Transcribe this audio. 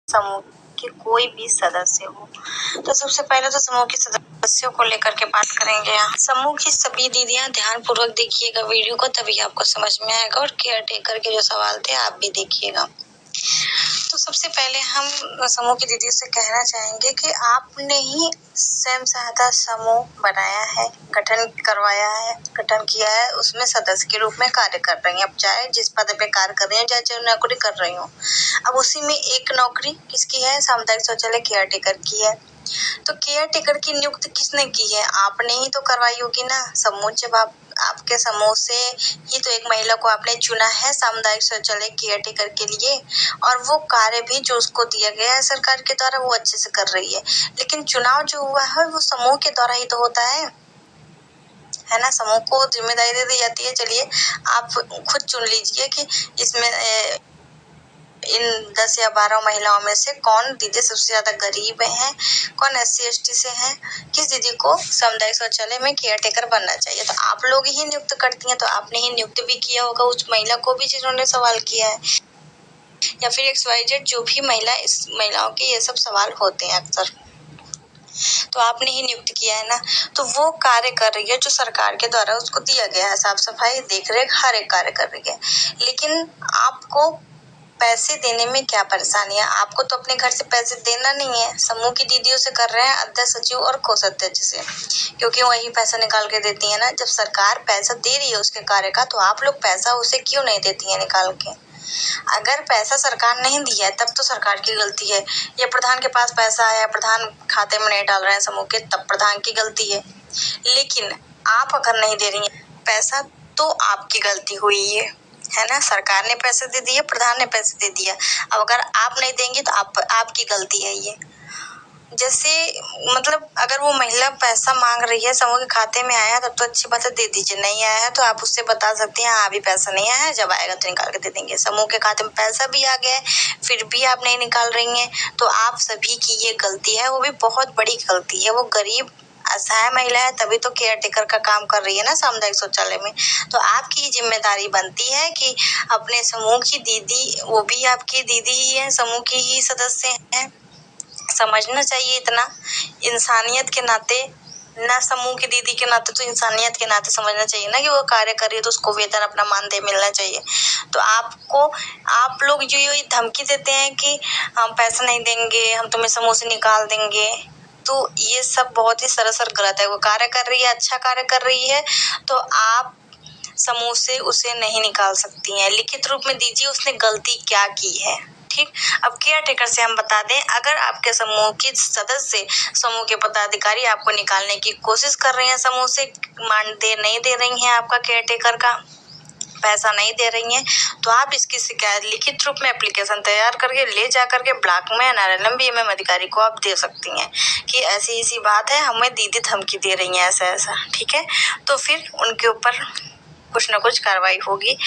समूह के कोई भी सदस्य हो। तो सबसे पहले तो समूह के सदस्यों को लेकर के बात करेंगे। यहाँ समूह की सभी दीदियां ध्यान पूर्वक देखिएगा वीडियो को, तभी आपको समझ में आएगा। और केयर टेकर के जो सवाल थे आप भी देखिएगा। तो सबसे पहले हम समूह की दीदी से कहना चाहेंगे कि आपने ही स्वयं सहायता समूह बनाया है, गठन करवाया है, गठन किया है, उसमें सदस्य के रूप में कार्य कर रही हैं। अब चाहे जिस पद पे कार्य कर रही हैं, चाहे नौकरी कर रही हो, अब उसी में एक नौकरी किसकी है? सामुदायिक शौचालय केयर टेकर की है। तो केयर टेकर की नियुक्ति किसने की है? आपने ही तो करवाई होगी ना। समूह जब आपके समूह से ही तो एक महिला को आपने चुना है सामुदायिक शौचालय केयर टेकर के लिए, और वो कार्य भी जो उसको दिया गया है सरकार के द्वारा वो अच्छे से कर रही है। लेकिन चुनाव जो हुआ है वो समूह के द्वारा ही तो होता है ना। समूह को जिम्मेदारी दे दी जाती है, चलिए आप खुद चुन लीजिए कि इसमें इन 10 या 12 महिलाओं में से कौन दीदी सबसे ज्यादा गरीब है, कौन SC/ST से है, किस दीदी को सामुदायिक शौचालय में केयर टेकर बनना चाहिए। तो आप लोग ही नियुक्त करती हैं, तो आपने ही नियुक्त भी किया होगा उस महिला को भी जिन्होंने सवाल किया है, या फिर XYZ जो भी महिला, इस महिलाओं के ये सब सवाल होते हैं अक्सर, तो आपने ही नियुक्त किया है ना। तो वो कार्य कर रही है जो सरकार के द्वारा उसको दिया गया है, साफ सफाई, देख रेख, हर एक कार्य कर रही है। लेकिन आपको पैसे देने में क्या परेशानी है? आपको तो अपने घर से पैसे देना नहीं है, समूह की दीदियों से कर रहे हैं, अध्यक्ष, सचिव और कोषाध्यक्ष से, क्योंकि वही पैसा निकाल के देती है ना। जब सरकार पैसा दे रही है उसके कार्य का, तो आप लोग पैसा उसे क्यों नहीं देती है निकाल के? अगर पैसा सरकार नहीं दिया है तब तो सरकार की गलती है। या प्रधान के पास पैसा आया, प्रधान खाते में नहीं डाल रहे हैं समूह के, तब प्रधान की गलती है। लेकिन आप अगर नहीं दे रही हैं पैसा तो आपकी गलती हुई है ना। सरकार ने पैसे दे दिए, प्रधान ने पैसे दे दिया, अब अगर आप नहीं देंगे तो आपकी गलती है ये। जैसे मतलब अगर वो महिला पैसा मांग रही है, समूह के खाते में आया तब तो अच्छी बात है, दे दीजिए। नहीं आया है तो आप उससे बता सकती हैं, हाँ अभी पैसा नहीं आया है, जब आएगा तो निकाल के दे देंगे। समूह के खाते में पैसा भी आ गया है फिर भी आप नहीं निकाल रही हैं, तो आप सभी की ये गलती है, वो भी बहुत बड़ी गलती है। वो गरीब असहाय महिला है, तभी तो केयर टेकर का काम कर रही है ना सामुदायिक शौचालय में। तो आपकी जिम्मेदारी बनती है कि अपने समूह की दीदी, वो भी आपकी दीदी ही है, समूह की ही सदस्य हैं, समझना चाहिए इतना इंसानियत के नाते ना, समूह की दीदी के नाते तो इंसानियत के नाते समझना चाहिए ना कि वो कार्य कर रही है तो उसको वेतन अपना मानदेय मिलना चाहिए। तो आप लोग जो ये धमकी देते हैं कि हम पैसा नहीं देंगे, हम तुम्हें समूह से निकाल देंगे, तो ये सब बहुत ही सरासर गलत है। वो कार्य कर रही है, अच्छा कार्य कर रही है, तो आप समूह से उसे नहीं निकाल सकती हैं। लिखित रूप में दीजिए उसने गलती क्या की है, ठीक। अब केयर टेकर से हम बता दें, अगर आपके समूह के सदस्य, समूह के पदाधिकारी आपको निकालने की कोशिश कर रहे हैं, समूह से मानदेय नहीं दे रही हैं, आपका केयर टेकर का पैसा नहीं दे रही हैं, तो आप इसकी शिकायत लिखित रूप में एप्लीकेशन तैयार करके ले जा करके ब्लॉक में NRLM BMM अधिकारी को आप दे सकती हैं कि ऐसी ऐसी बात है, हमें दीदी धमकी दे रही हैं ऐसा ऐसा, ठीक है। तो फिर उनके ऊपर कुछ न कुछ कार्रवाई होगी।